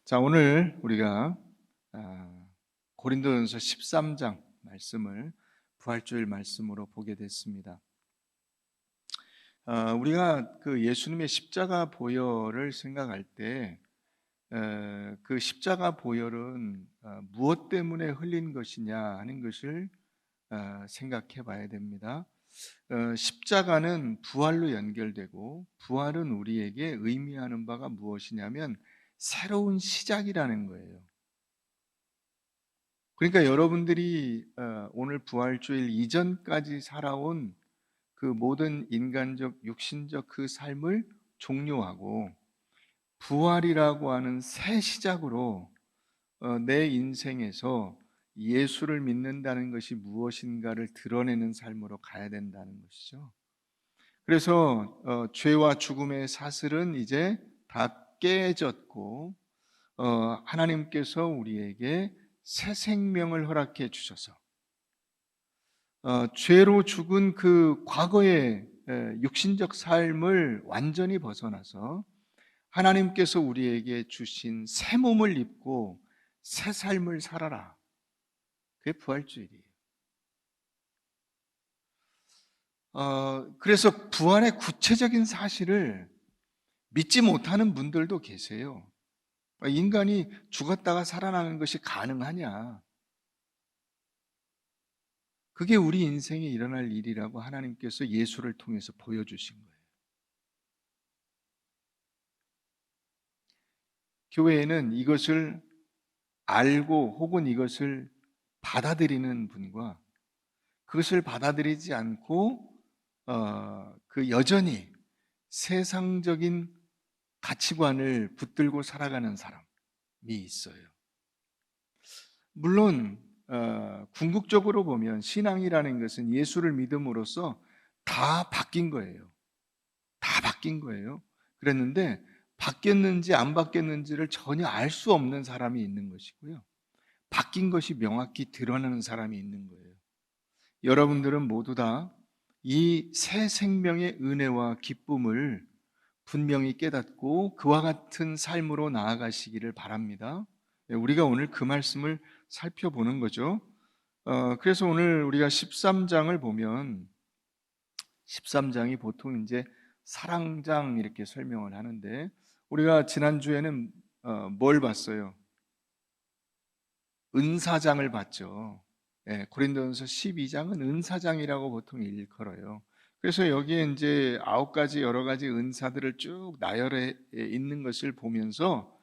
자, 오늘 우리가 고린도전서 13장 말씀을 부활주일 말씀으로 보게 됐습니다. 우리가 그 예수님의 십자가 보혈을 생각할 때 그 십자가 보혈은 무엇 때문에 흘린 것이냐 하는 것을 생각해 봐야 됩니다. 십자가는 부활로 연결되고, 부활은 우리에게 의미하는 바가 무엇이냐면 새로운 시작이라는 거예요. 그러니까 여러분들이 오늘 부활주일 이전까지 살아온 그 모든 인간적, 육신적 그 삶을 종료하고 부활이라고 하는 새 시작으로 내 인생에서 예수를 믿는다는 것이 무엇인가를 드러내는 삶으로 가야 된다는 것이죠. 그래서 죄와 죽음의 사슬은 이제 다 깨졌고, 하나님께서 우리에게 새 생명을 허락해 주셔서 죄로 죽은 그 과거의 육신적 삶을 완전히 벗어나서 하나님께서 우리에게 주신 새 몸을 입고 새 삶을 살아라. 그게 부활주일이에요. 그래서 부활의 구체적인 사실을 믿지 못하는 분들도 계세요. 인간이 죽었다가 살아나는 것이 가능하냐? 그게 우리 인생에 일어날 일이라고 하나님께서 예수를 통해서 보여주신 거예요. 교회에는 이것을 알고 혹은 이것을 받아들이는 분과 그것을 받아들이지 않고 그 여전히 세상적인 가치관을 붙들고 살아가는 사람이 있어요. 물론 궁극적으로 보면 신앙이라는 것은 예수를 믿음으로써 다 바뀐 거예요. 다 바뀐 거예요. 그랬는데 바뀌었는지 안 바뀌었는지를 전혀 알 수 없는 사람이 있는 것이고요. 바뀐 것이 명확히 드러나는 사람이 있는 거예요. 여러분들은 모두 다 이 새 생명의 은혜와 기쁨을 분명히 깨닫고 그와 같은 삶으로 나아가시기를 바랍니다. 우리가 오늘 그 말씀을 살펴보는 거죠. 그래서 오늘 우리가 13장을 보면 13장이 보통 이제 사랑장 이렇게 설명을 하는데, 우리가 지난주에는 뭘 봤어요? 은사장을 봤죠. 고린도전서 12장은 은사장이라고 보통 일컬어요. 그래서 여기에 이제 9가지 여러 가지 은사들을 쭉 나열해 있는 것을 보면서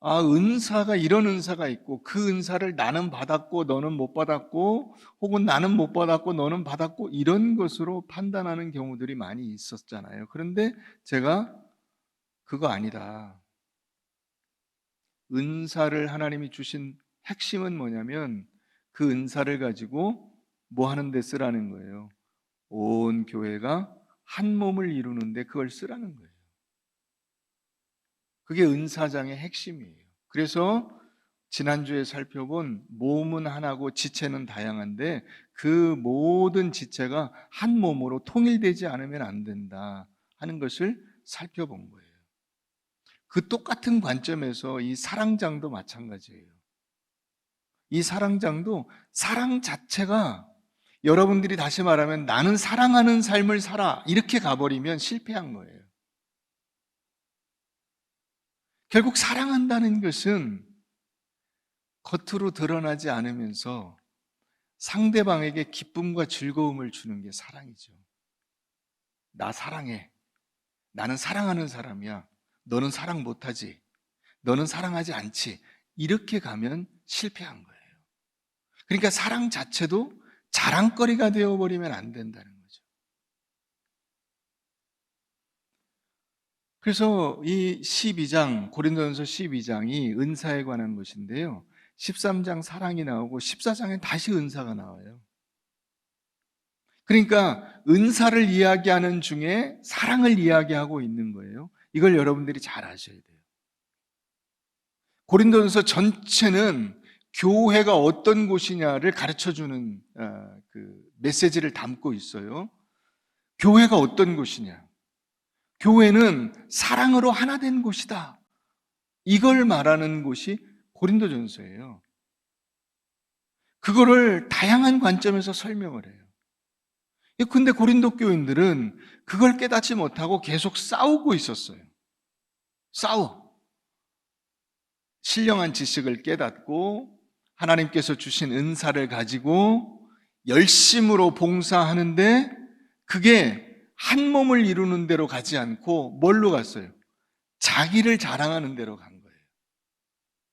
은사가 이런 은사가 있고 그 은사를 나는 받았고 너는 못 받았고, 혹은 나는 못 받았고 너는 받았고, 이런 것으로 판단하는 경우들이 많이 있었잖아요. 그런데 제가 그거 아니다. 은사를 하나님이 주신 핵심은 뭐냐면 그 은사를 가지고 뭐 하는 데 쓰라는 거예요. 온 교회가 한 몸을 이루는데 그걸 쓰라는 거예요. 그게 은사장의 핵심이에요. 그래서 지난주에 살펴본 몸은 하나고 지체는 다양한데 그 모든 지체가 한 몸으로 통일되지 않으면 안 된다 하는 것을 살펴본 거예요. 그 똑같은 관점에서 이 사랑장도 마찬가지예요. 이 사랑장도 사랑 자체가, 여러분들이 다시 말하면 나는 사랑하는 삶을 살아 이렇게 가버리면 실패한 거예요. 결국 사랑한다는 것은 겉으로 드러나지 않으면서 상대방에게 기쁨과 즐거움을 주는 게 사랑이죠. 나 사랑해. 나는 사랑하는 사람이야. 너는 사랑 못하지. 너는 사랑하지 않지. 이렇게 가면 실패한 거예요. 그러니까 사랑 자체도 자랑거리가 되어버리면 안 된다는 거죠. 그래서 이 12장, 고린도전서 12장이 은사에 관한 것인데요, 13장 사랑이 나오고 14장에 다시 은사가 나와요. 그러니까 은사를 이야기하는 중에 사랑을 이야기하고 있는 거예요. 이걸 여러분들이 잘 아셔야 돼요. 고린도전서 전체는 교회가 어떤 곳이냐를 가르쳐주는 그 메시지를 담고 있어요. 교회가 어떤 곳이냐? 교회는 사랑으로 하나 된 곳이다. 이걸 말하는 곳이 고린도전서예요. 그거를 다양한 관점에서 설명을 해요. 근데 고린도 교인들은 그걸 깨닫지 못하고 계속 싸우고 있었어요. 싸워. 신령한 지식을 깨닫고 하나님께서 주신 은사를 가지고 열심으로 봉사하는데 그게 한 몸을 이루는 대로 가지 않고 뭘로 갔어요? 자기를 자랑하는 대로 간 거예요.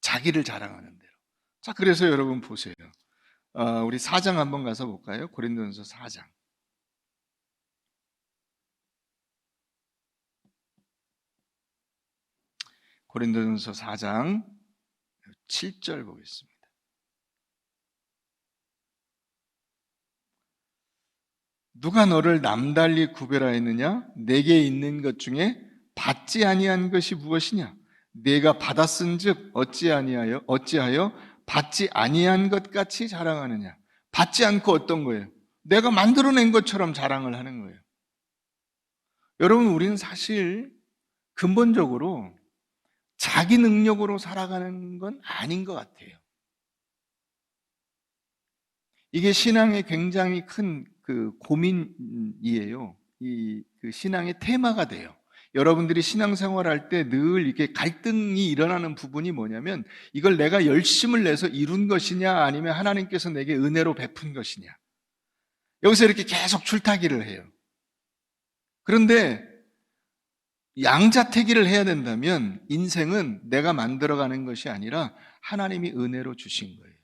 자기를 자랑하는 대로. 자, 그래서 여러분 보세요. 우리 4장 한번 가서 볼까요? 고린도전서 4장. 고린도전서 4장 7절 보겠습니다. 누가 너를 남달리 구별하였느냐? 내게 있는 것 중에 받지 아니한 것이 무엇이냐? 내가 받았은즉 어찌하여 받지 아니한 것 같이 자랑하느냐? 받지 않고 어떤 거예요? 내가 만들어낸 것처럼 자랑을 하는 거예요. 여러분, 우리는 사실 근본적으로 자기 능력으로 살아가는 건 아닌 것 같아요. 이게 신앙의 굉장히 큰 고민이에요. 그 신앙의 테마가 돼요. 여러분들이 신앙생활할 때 늘 이렇게 갈등이 일어나는 부분이 뭐냐면 이걸 내가 열심을 내서 이룬 것이냐 아니면 하나님께서 내게 은혜로 베푼 것이냐. 여기서 이렇게 계속 줄타기를 해요. 그런데 양자택일을 해야 된다면 인생은 내가 만들어가는 것이 아니라 하나님이 은혜로 주신 거예요.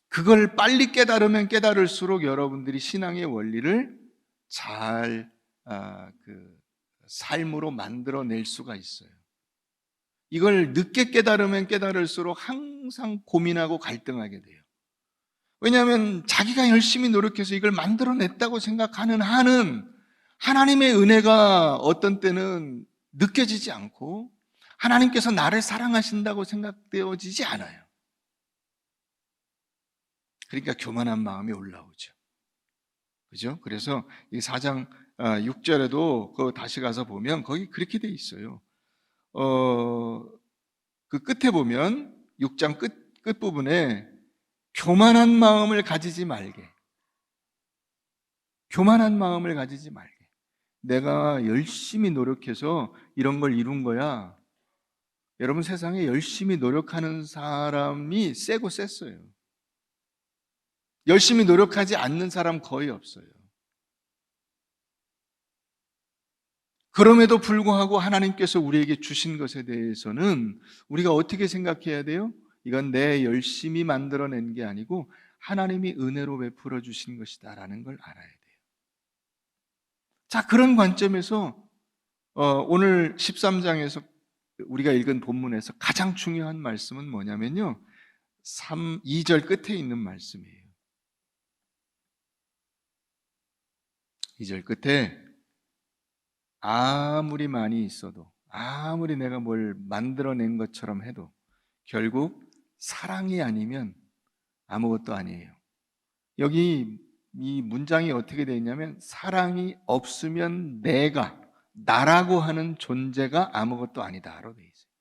그걸 빨리 깨달으면 깨달을수록 여러분들이 신앙의 원리를 잘 삶으로 만들어낼 수가 있어요. 이걸 늦게 깨달으면 깨달을수록 항상 고민하고 갈등하게 돼요. 왜냐하면 자기가 열심히 노력해서 이걸 만들어냈다고 생각하는 한은 하나님의 은혜가 어떤 때는 느껴지지 않고 하나님께서 나를 사랑하신다고 생각되어지지 않아요. 그러니까 교만한 마음이 올라오죠. 그죠? 그래서 이 4장 6절에도 그 다시 가서 보면 거기 그렇게 돼 있어요. 그 끝에 보면 6장 끝부분에 교만한 마음을 가지지 말게. 교만한 마음을 가지지 말게. 내가 열심히 노력해서 이런 걸 이룬 거야. 여러분, 세상에 열심히 노력하는 사람이 세고 셌어요. 열심히 노력하지 않는 사람 거의 없어요. 그럼에도 불구하고 하나님께서 우리에게 주신 것에 대해서는 우리가 어떻게 생각해야 돼요? 이건 내 열심히 만들어낸 게 아니고 하나님이 은혜로 베풀어 주신 것이다라는 걸 알아야 돼요. 자, 그런 관점에서 오늘 13장에서 우리가 읽은 본문에서 가장 중요한 말씀은 뭐냐면요, 2절 끝에 있는 말씀이에요. 2절 끝에 아무리 많이 있어도, 아무리 내가 뭘 만들어낸 것처럼 해도 결국 사랑이 아니면 아무것도 아니에요. 여기 이 문장이 어떻게 되어 있냐면 사랑이 없으면 나라고 하는 존재가 아무것도 아니다로 되어 있어요.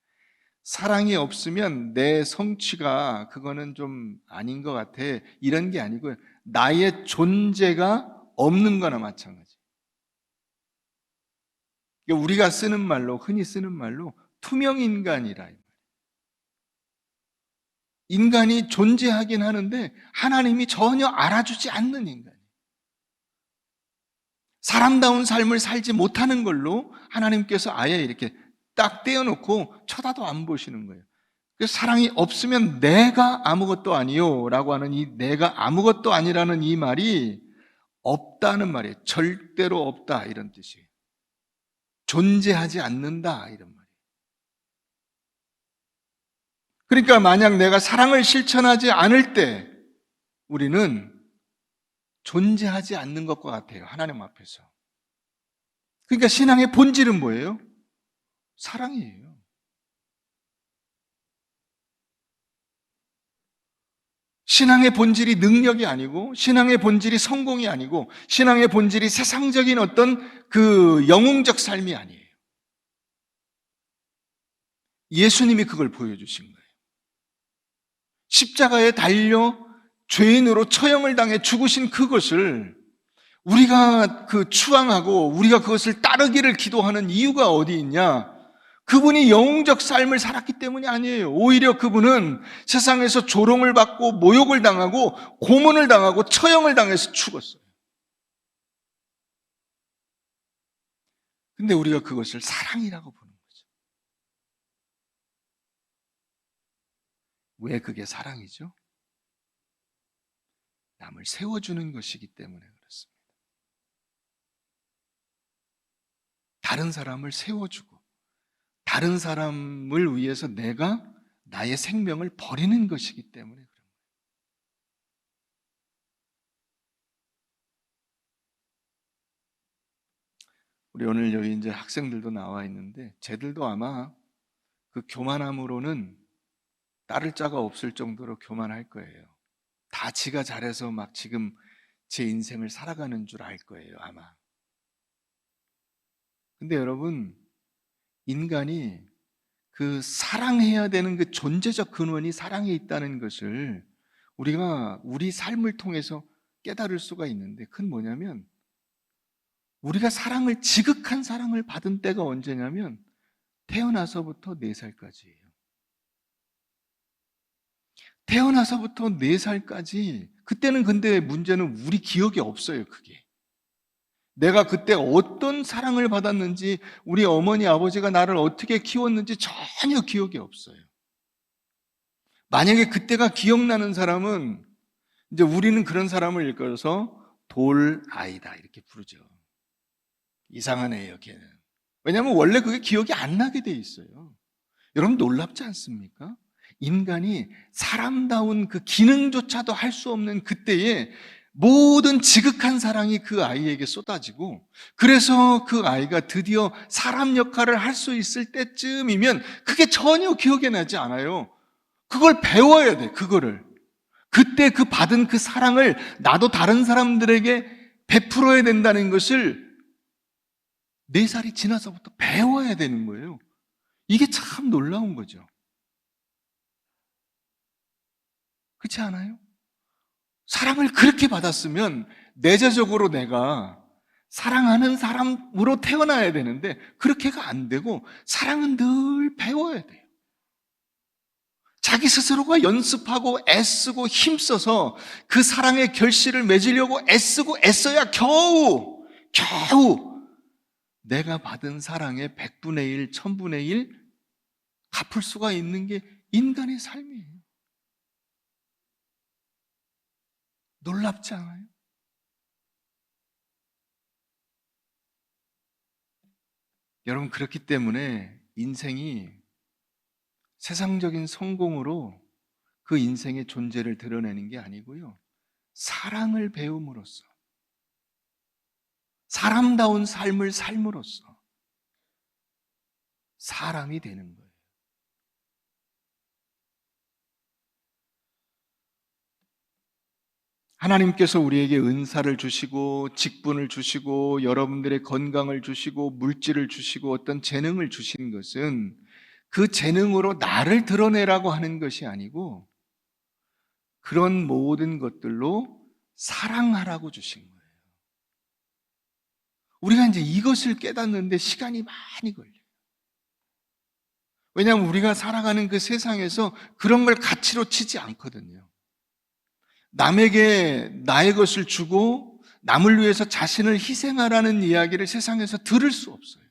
사랑이 없으면 내 성취가 그거는 좀 아닌 것 같아, 이런 게 아니고요, 나의 존재가 없는 거나 마찬가지. 우리가 쓰는 말로, 흔히 쓰는 말로 투명인간이라. 인간이 존재하긴 하는데 하나님이 전혀 알아주지 않는 인간. 사람다운 삶을 살지 못하는 걸로 하나님께서 아예 이렇게 딱 떼어놓고 쳐다도 안 보시는 거예요. 그래서 사랑이 없으면 내가 아무것도 아니요 라고 하는 이 내가 아무것도 아니라는 이 말이 없다는 말이에요. 절대로 없다, 이런 뜻이에요. 존재하지 않는다, 이런 말이에요. 그러니까 만약 내가 사랑을 실천하지 않을 때 우리는 존재하지 않는 것과 같아요, 하나님 앞에서. 그러니까 신앙의 본질은 뭐예요? 사랑이에요. 신앙의 본질이 능력이 아니고, 신앙의 본질이 성공이 아니고, 신앙의 본질이 세상적인 어떤 그 영웅적 삶이 아니에요. 예수님이 그걸 보여주신 거예요. 십자가에 달려 죄인으로 처형을 당해 죽으신 그것을 우리가 추앙하고 우리가 그것을 따르기를 기도하는 이유가 어디 있냐? 그분이 영웅적 삶을 살았기 때문이 아니에요. 오히려 그분은 세상에서 조롱을 받고 모욕을 당하고 고문을 당하고 처형을 당해서 죽었어요. 근데 우리가 그것을 사랑이라고 보는 거죠. 왜 그게 사랑이죠? 남을 세워주는 것이기 때문에 그렇습니다. 다른 사람을 세워주고 다른 사람을 위해서 내가 나의 생명을 버리는 것이기 때문에 그런 거예요. 우리 오늘 여기 이제 학생들도 나와 있는데 쟤들도 아마 그 교만함으로는 따를 자가 없을 정도로 교만할 거예요. 다 지가 잘해서 막 지금 제 인생을 살아가는 줄 알 거예요, 아마. 근데 여러분, 인간이 그 사랑해야 되는 그 존재적 근원이 사랑에 있다는 것을 우리가 우리 삶을 통해서 깨달을 수가 있는데, 그건 뭐냐면 우리가 지극한 사랑을 받은 때가 언제냐면 태어나서부터 4살까지예요. 태어나서부터 4살까지, 그때는 근데 문제는 우리 기억이 없어요, 그게. 내가 그때 어떤 사랑을 받았는지, 우리 어머니, 아버지가 나를 어떻게 키웠는지 전혀 기억이 없어요. 만약에 그때가 기억나는 사람은, 이제 우리는 그런 사람을 일컬어서 돌 아이다 이렇게 부르죠. 이상한 애예요, 걔는. 왜냐하면 원래 그게 기억이 안 나게 돼 있어요. 여러분 놀랍지 않습니까? 인간이 사람다운 그 기능조차도 할 수 없는 그때에 모든 지극한 사랑이 그 아이에게 쏟아지고, 그래서 그 아이가 드디어 사람 역할을 할 수 있을 때쯤이면 그게 전혀 기억에 나지 않아요. 그걸 배워야 돼, 그거를. 그때 그 받은 그 사랑을 나도 다른 사람들에게 베풀어야 된다는 것을 4살이 지나서부터 배워야 되는 거예요. 이게 참 놀라운 거죠. 그렇지 않아요? 사랑을 그렇게 받았으면 내재적으로 내가 사랑하는 사람으로 태어나야 되는데 그렇게가 안 되고, 사랑은 늘 배워야 돼요. 자기 스스로가 연습하고 애쓰고 힘써서 그 사랑의 결실을 맺으려고 애쓰고 애써야 겨우 내가 받은 사랑의 100분의 1, 1000분의 1 갚을 수가 있는 게 인간의 삶이에요. 놀랍지 않아요? 여러분, 그렇기 때문에 인생이 세상적인 성공으로 그 인생의 존재를 드러내는 게 아니고요, 사랑을 배움으로써, 사람다운 삶을 삶으로써 사람이 되는 거예요. 하나님께서 우리에게 은사를 주시고 직분을 주시고 여러분들의 건강을 주시고 물질을 주시고 어떤 재능을 주신 것은 그 재능으로 나를 드러내라고 하는 것이 아니고, 그런 모든 것들로 사랑하라고 주신 거예요. 우리가 이제 이것을 깨닫는데 시간이 많이 걸려요. 왜냐하면 우리가 살아가는 그 세상에서 그런 걸 가치로 치지 않거든요. 남에게 나의 것을 주고 남을 위해서 자신을 희생하라는 이야기를 세상에서 들을 수 없어요.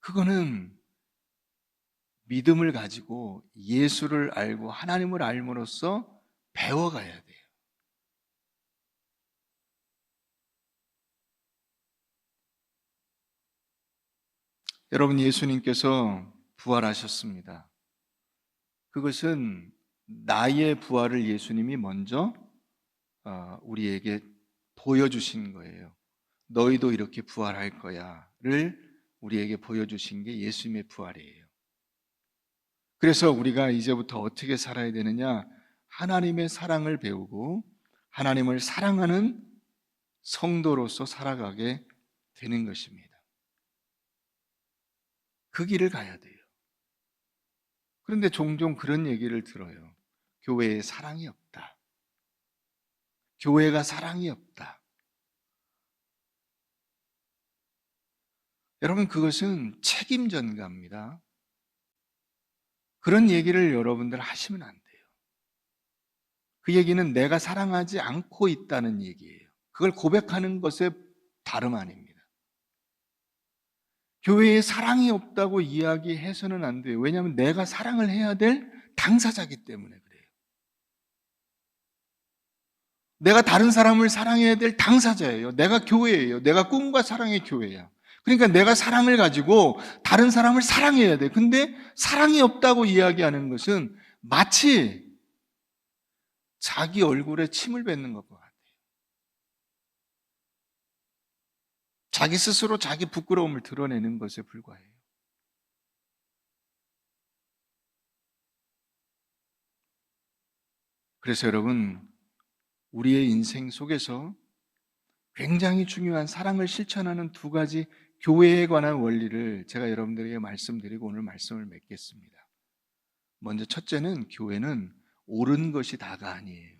그거는 믿음을 가지고 예수를 알고 하나님을 알므로써 배워가야 돼요. 여러분, 예수님께서 부활하셨습니다. 그것은 나의 부활을 예수님이 먼저 우리에게 보여주신 거예요. 너희도 이렇게 부활할 거야를 우리에게 보여주신 게 예수님의 부활이에요. 그래서 우리가 이제부터 어떻게 살아야 되느냐? 하나님의 사랑을 배우고 하나님을 사랑하는 성도로서 살아가게 되는 것입니다. 그 길을 가야 돼요. 그런데 종종 그런 얘기를 들어요. 교회에 사랑이 없다. 교회가 사랑이 없다. 여러분, 그것은 책임 전가입니다. 그런 얘기를 여러분들 하시면 안 돼요. 그 얘기는 내가 사랑하지 않고 있다는 얘기예요. 그걸 고백하는 것에 다름 아닙니다. 교회에 사랑이 없다고 이야기해서는 안 돼요. 왜냐하면 내가 사랑을 해야 될 당사자이기 때문에 그래요. 내가 다른 사람을 사랑해야 될 당사자예요. 내가 교회예요. 내가 꿈과 사랑의 교회야. 그러니까 내가 사랑을 가지고 다른 사람을 사랑해야 돼. 근데 사랑이 없다고 이야기하는 것은 마치 자기 얼굴에 침을 뱉는 것과 같아요. 자기 스스로 자기 부끄러움을 드러내는 것에 불과해요. 그래서 여러분, 우리의 인생 속에서 굉장히 중요한 사랑을 실천하는 두 가지 교회에 관한 원리를 제가 여러분들에게 말씀드리고 오늘 말씀을 맺겠습니다. 먼저 첫째는 교회는 옳은 것이 다가 아니에요.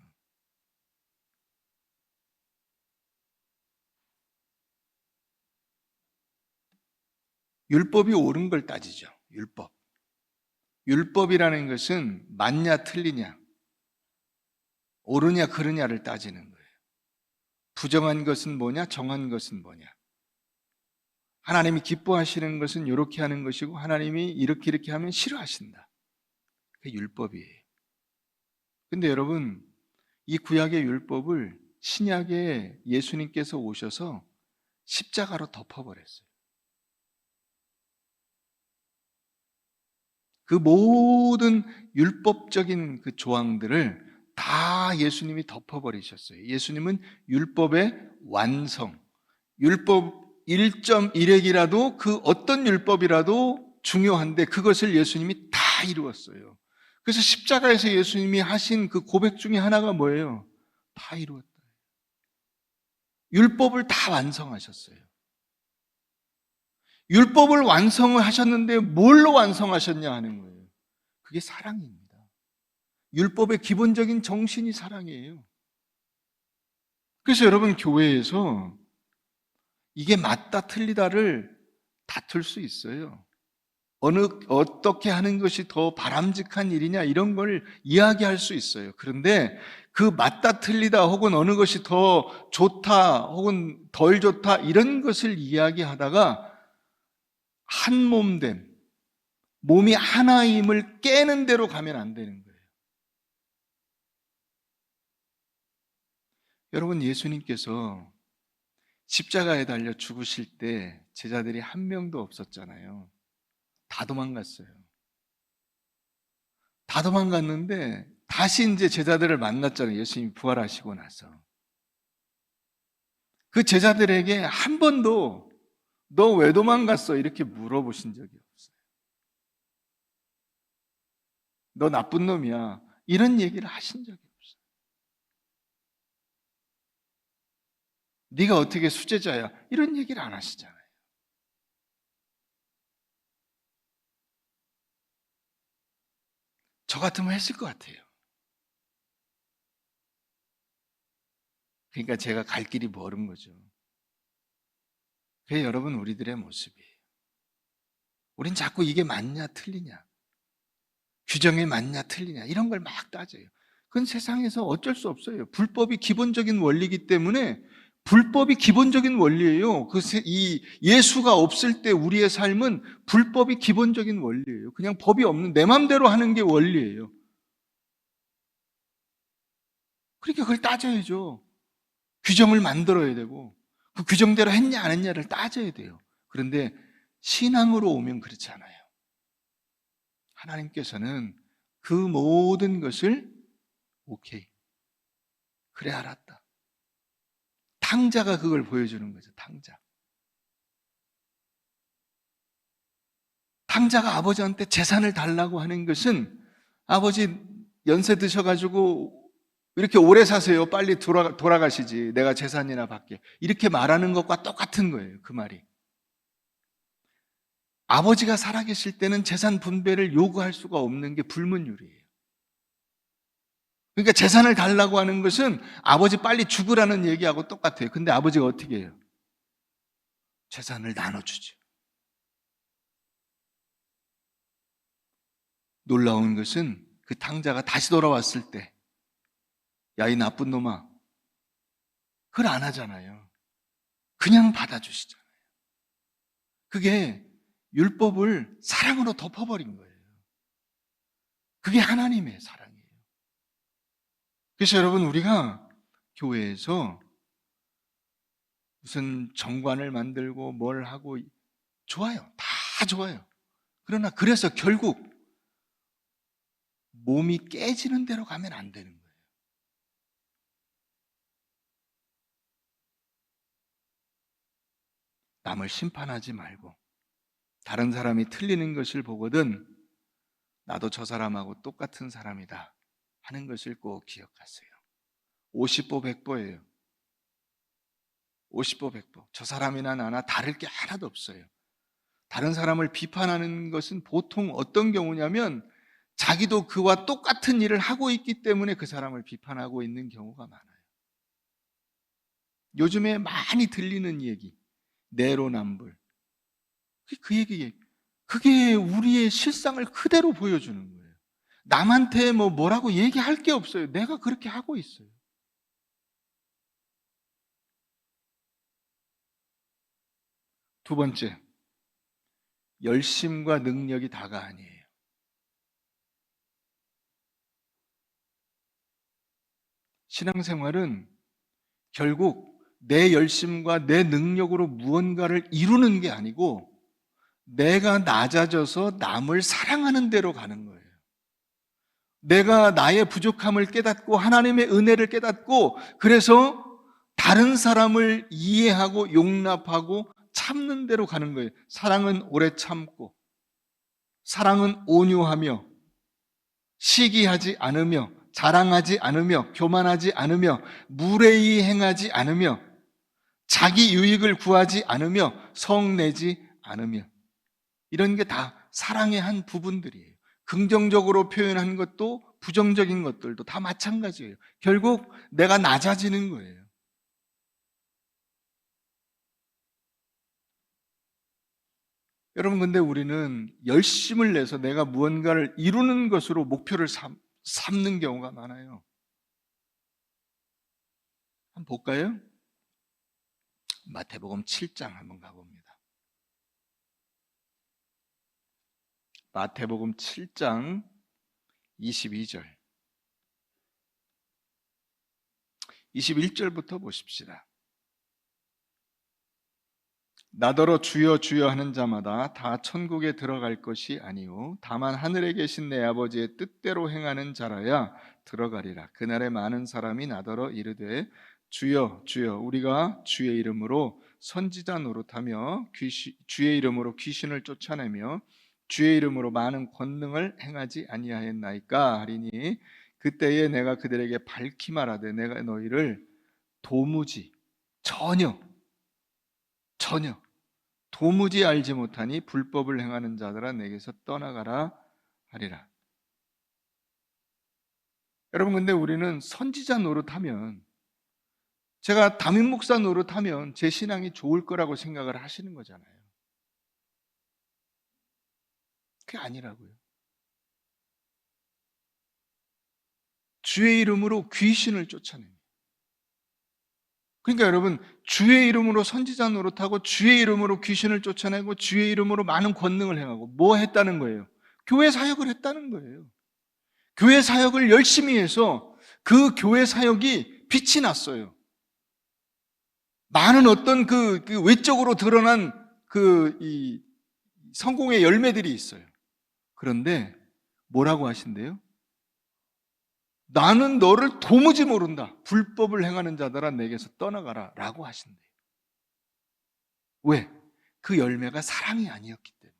율법이 옳은 걸 따지죠. 율법. 율법이라는 것은 맞냐 틀리냐, 옳으냐 그르냐를 따지는 거예요. 부정한 것은 뭐냐, 정한 것은 뭐냐. 하나님이 기뻐하시는 것은 이렇게 하는 것이고 하나님이 이렇게 하면 싫어하신다. 그게 율법이에요. 근데 여러분, 이 구약의 율법을 신약에 예수님께서 오셔서 십자가로 덮어버렸어요. 그 모든 율법적인 그 조항들을 다 예수님이 덮어버리셨어요. 예수님은 율법의 완성, 율법 1.1핵이라도 그 어떤 율법이라도 중요한데 그것을 예수님이 다 이루었어요. 그래서 십자가에서 예수님이 하신 그 고백 중에 하나가 뭐예요? 다 이루었다. 율법을 다 완성하셨어요. 율법을 완성을 하셨는데 뭘로 완성하셨냐 하는 거예요. 그게 사랑입니다. 율법의 기본적인 정신이 사랑이에요. 그래서 여러분, 교회에서 이게 맞다 틀리다를 다툴 수 있어요. 어떻게 하는 것이 더 바람직한 일이냐 이런 걸 이야기할 수 있어요. 그런데 그 맞다 틀리다 혹은 어느 것이 더 좋다 혹은 덜 좋다 이런 것을 이야기하다가 한 몸됨, 몸이 하나임을 깨는 대로 가면 안 되는 거예요. 여러분, 예수님께서 십자가에 달려 죽으실 때 제자들이 한 명도 없었잖아요. 다 도망갔어요. 다 도망갔는데 다시 이제 제자들을 만났잖아요. 예수님이 부활하시고 나서. 그 제자들에게 한 번도 너 왜 도망갔어? 이렇게 물어보신 적이 없어요. 너 나쁜 놈이야. 이런 얘기를 하신 적이 없어요. 네가 어떻게 수제자야? 이런 얘기를 안 하시잖아요. 저 같으면 했을 것 같아요. 그러니까 제가 갈 길이 멀은 거죠. 그게 여러분 우리들의 모습이에요. 우린 자꾸 이게 맞냐 틀리냐, 규정이 맞냐 틀리냐 이런 걸 막 따져요. 그건 세상에서 어쩔 수 없어요. 불법이 기본적인 원리이기 때문에 불법이 기본적인 원리예요. 이 예수가 없을 때 우리의 삶은 불법이 기본적인 원리예요. 그냥 법이 없는 내 맘대로 하는 게 원리예요. 그러니까 그걸 따져야죠. 규정을 만들어야 되고 그 규정대로 했냐 안 했냐를 따져야 돼요. 그런데 신앙으로 오면 그렇지 않아요. 하나님께서는 그 모든 것을 오케이. 그래 알았다. 탕자가 그걸 보여주는 거죠. 탕자. 탕자가 아버지한테 재산을 달라고 하는 것은 아버지 연세 드셔가지고 이렇게 오래 사세요. 빨리 돌아가시지. 내가 재산이나 받게. 이렇게 말하는 것과 똑같은 거예요. 그 말이. 아버지가 살아계실 때는 재산 분배를 요구할 수가 없는 게 불문율이에요. 그러니까 재산을 달라고 하는 것은 아버지 빨리 죽으라는 얘기하고 똑같아요. 근데 아버지가 어떻게 해요? 재산을 나눠주죠. 놀라운 것은 그 탕자가 다시 돌아왔을 때, 야, 이 나쁜 놈아, 그걸 안 하잖아요. 그냥 받아주시잖아요. 그게 율법을 사랑으로 덮어버린 거예요. 그게 하나님의 사랑이에요. 그래서 여러분, 우리가 교회에서 무슨 정관을 만들고 뭘 하고 좋아요. 다 좋아요. 그러나 그래서 결국 몸이 깨지는 대로 가면 안 되는 거예요. 남을 심판하지 말고 다른 사람이 틀리는 것을 보거든 나도 저 사람하고 똑같은 사람이다 하는 것을 꼭 기억하세요. 50보 100보예요. 50보 100보. 저 사람이나 나나 다를 게 하나도 없어요. 다른 사람을 비판하는 것은 보통 어떤 경우냐면 자기도 그와 똑같은 일을 하고 있기 때문에 그 사람을 비판하고 있는 경우가 많아요. 요즘에 많이 들리는 얘기, 내로남불. 그 얘기예요. 그게 우리의 실상을 그대로 보여주는 거예요. 남한테 뭐라고 얘기할 게 없어요. 내가 그렇게 하고 있어요. 두 번째, 열심과 능력이 다가 아니에요. 신앙생활은 결국 내 열심과 내 능력으로 무언가를 이루는 게 아니고 내가 낮아져서 남을 사랑하는 대로 가는 거예요. 내가 나의 부족함을 깨닫고 하나님의 은혜를 깨닫고 그래서 다른 사람을 이해하고 용납하고 참는 대로 가는 거예요. 사랑은 오래 참고 사랑은 온유하며 시기하지 않으며 자랑하지 않으며 교만하지 않으며 무례히 행하지 않으며 자기 유익을 구하지 않으며 성내지 않으며 이런 게 다 사랑의 한 부분들이에요. 긍정적으로 표현한 것도 부정적인 것들도 다 마찬가지예요. 결국 내가 낮아지는 거예요. 여러분, 근데 우리는 열심을 내서 내가 무언가를 이루는 것으로 목표를 삼는 경우가 많아요. 한번 볼까요? 마태복음 7장 한번 가봅니다. 마태복음 7장 22절 21절부터 보십시다. 나더러 주여 주여 하는 자마다 다 천국에 들어갈 것이 아니요 다만 하늘에 계신 내 아버지의 뜻대로 행하는 자라야 들어가리라. 그날에 많은 사람이 나더러 이르되 주여 주여 우리가 주의 이름으로 선지자 노릇하며 주의 이름으로 귀신을 쫓아내며 주의 이름으로 많은 권능을 행하지 아니하였나이까 하리니 그때에 내가 그들에게 밝히 말하되 내가 너희를 도무지 전혀 도무지 알지 못하니 불법을 행하는 자들아 내게서 떠나가라 하리라. 여러분, 근데 우리는 선지자 노릇하면 제가 담임 목사 노릇하면 제 신앙이 좋을 거라고 생각을 하시는 거잖아요. 그게 아니라고요. 주의 이름으로 귀신을 쫓아냅니다. 그러니까 여러분, 주의 이름으로 선지자 노릇하고 주의 이름으로 귀신을 쫓아내고 주의 이름으로 많은 권능을 행하고 뭐 했다는 거예요? 교회 사역을 했다는 거예요. 교회 사역을 열심히 해서 그 교회 사역이 빛이 났어요. 많은 어떤 그 외적으로 드러난 이 성공의 열매들이 있어요. 그런데 뭐라고 하신대요? 나는 너를 도무지 모른다. 불법을 행하는 자들아 내게서 떠나가라 라고 하신대요. 왜? 그 열매가 사랑이 아니었기 때문에.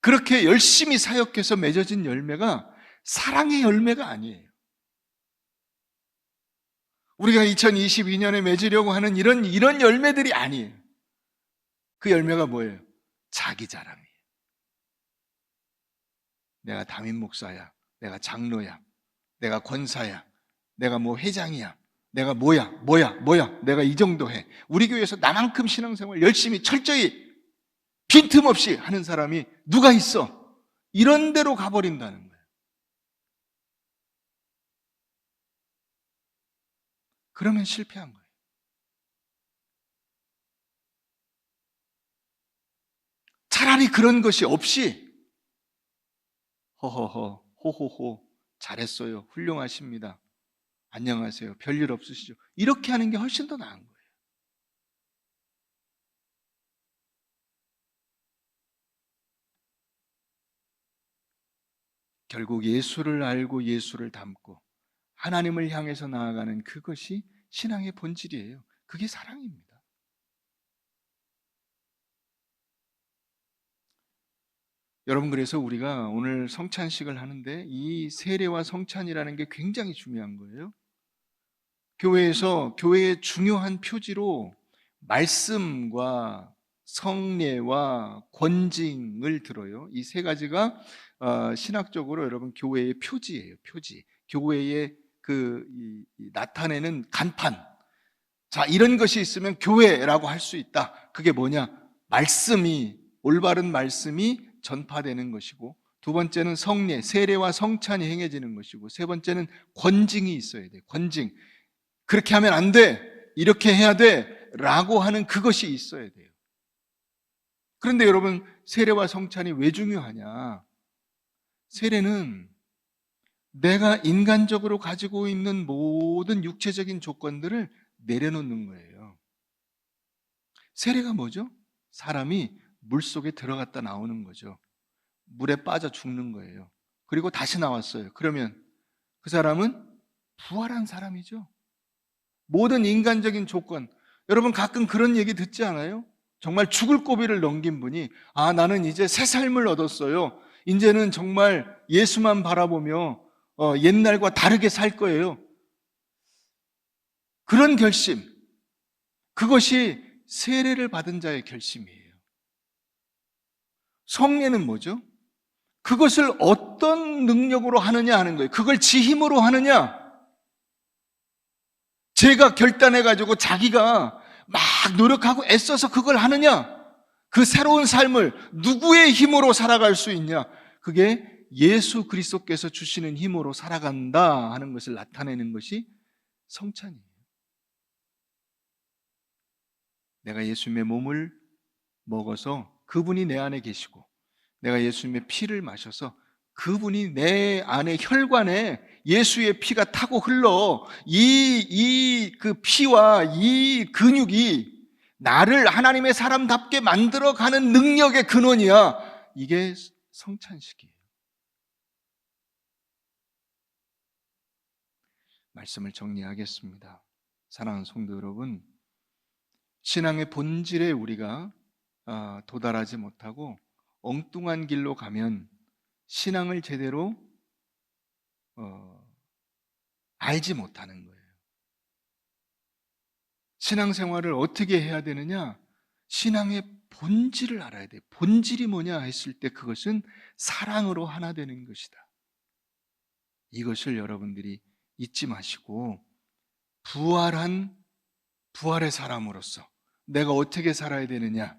그렇게 열심히 사역해서 맺어진 열매가 사랑의 열매가 아니에요. 우리가 2022년에 맺으려고 하는 이런 열매들이 아니에요. 그 열매가 뭐예요? 자기 자랑이에요. 내가 담임 목사야, 내가 장로야, 내가 권사야, 내가 뭐 회장이야, 내가 뭐야, 내가 이 정도 해. 우리 교회에서 나만큼 신앙생활 열심히 철저히 빈틈없이 하는 사람이 누가 있어? 이런 데로 가버린다는 거예요. 그러면 실패한 거예요. 차라리 그런 것이 없이 허허허, 호호호, 잘했어요, 훌륭하십니다, 안녕하세요, 별일 없으시죠, 이렇게 하는 게 훨씬 더 나은 거예요. 결국 예수를 알고 예수를 닮고 하나님을 향해서 나아가는 그것이 신앙의 본질이에요. 그게 사랑입니다. 여러분, 그래서 우리가 오늘 성찬식을 하는데 이 세례와 성찬이라는 게 굉장히 중요한 거예요. 교회의 중요한 표지로 말씀과 성례와 권징을 들어요. 이 세 가지가 신학적으로 여러분 교회의 표지예요. 표지. 교회의 나타내는 간판. 자, 이런 것이 있으면 교회라고 할 수 있다. 그게 뭐냐? 올바른 말씀이 전파되는 것이고, 두 번째는 성례, 세례와 성찬이 행해지는 것이고, 세 번째는 권징이 있어야 돼요. 권징. 그렇게 하면 안 돼, 이렇게 해야 돼 라고 하는 그것이 있어야 돼요. 그런데 여러분, 세례와 성찬이 왜 중요하냐? 세례는 내가 인간적으로 가지고 있는 모든 육체적인 조건들을 내려놓는 거예요. 세례가 뭐죠? 사람이 물속에 들어갔다 나오는 거죠. 물에 빠져 죽는 거예요. 그리고 다시 나왔어요. 그러면 그 사람은 부활한 사람이죠. 모든 인간적인 조건. 여러분, 가끔 그런 얘기 듣지 않아요? 정말 죽을 고비를 넘긴 분이, 나는 이제 새 삶을 얻었어요, 이제는 정말 예수만 바라보며 옛날과 다르게 살 거예요. 그런 결심, 그것이 세례를 받은 자의 결심이에요. 성례는 뭐죠? 그것을 어떤 능력으로 하느냐 하는 거예요. 그걸 지 힘으로 하느냐, 제가 결단해가지고 자기가 막 노력하고 애써서 그걸 하느냐, 그 새로운 삶을 누구의 힘으로 살아갈 수 있냐, 그게 예수 그리스도께서 주시는 힘으로 살아간다 하는 것을 나타내는 것이 성찬이에요. 내가 예수님의 몸을 먹어서 그분이 내 안에 계시고, 내가 예수님의 피를 마셔서 그분이 내 안에 혈관에 예수의 피가 타고 흘러 그 피와 이 근육이 나를 하나님의 사람답게 만들어가는 능력의 근원이야. 이게 성찬식이에요. 말씀을 정리하겠습니다. 사랑하는 성도 여러분, 신앙의 본질에 우리가 도달하지 못하고 엉뚱한 길로 가면 신앙을 제대로 알지 못하는 거예요. 신앙생활을 어떻게 해야 되느냐? 신앙의 본질을 알아야 돼요. 본질이 뭐냐 했을 때 그것은 사랑으로 하나 되는 것이다. 이것을 여러분들이 잊지 마시고, 부활의 사람으로서 내가 어떻게 살아야 되느냐.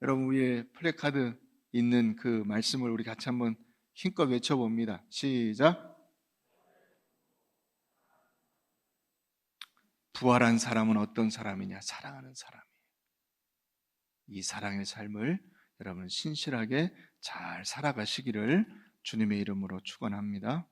여러분, 위에 플래카드 있는 그 말씀을 우리 같이 한번 힘껏 외쳐봅니다. 시작. 부활한 사람은 어떤 사람이냐? 사랑하는 사람이에요. 이 사랑의 삶을 여러분 신실하게 잘 살아가시기를 주님의 이름으로 축원합니다.